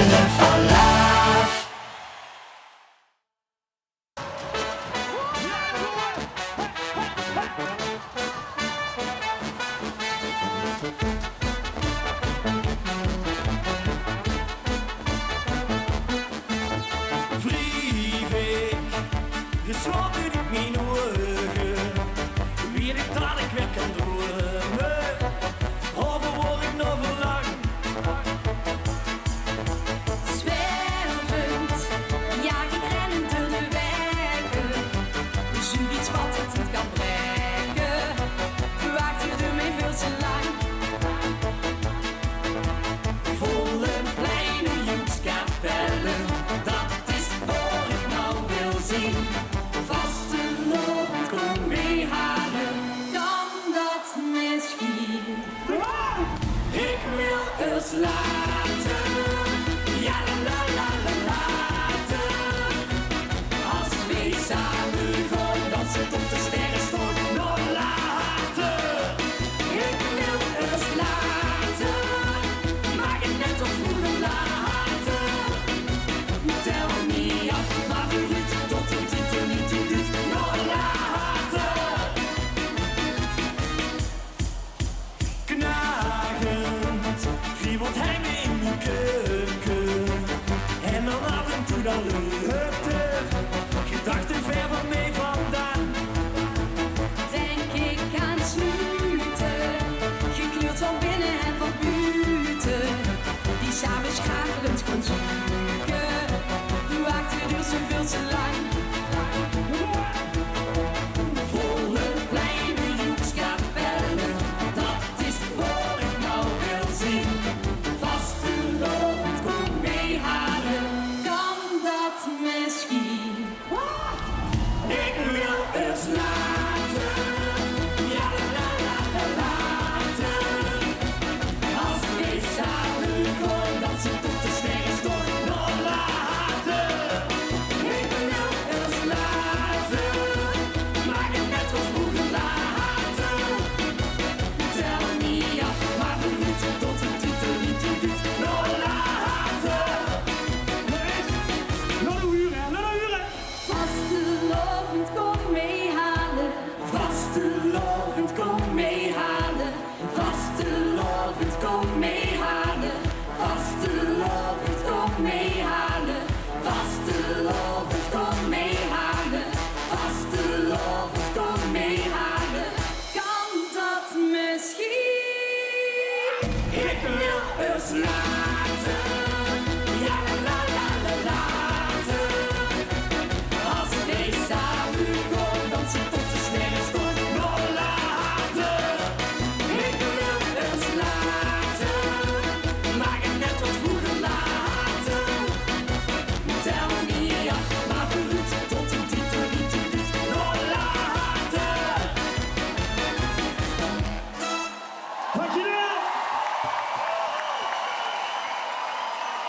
pillen van love. Vlieg ik, gesloten in mijn ogen, weet ik dat ik weer kan dromen, over word ik nog verlang. Zwervend, ja ik rennen door de wegen, zoek iets wat het niet kan brengen, wacht er mij veel te lang. Volle pleinen, joekskapellen, dat is waar ik nou wil zien. Vaste loop, kom mee halen, Kan dat misschien? ik wil eens laten, ja la la la la laten. Als we samen gaan dansen tot de sterren staan, nog later. Ik wil eens laten, maak het net of vroeger later. Tel me af, maar minuut tot een 20 minuten duurt, nog later. Knagend, kriebelt hangen in mijn keuken. En dan af en toe dan lukt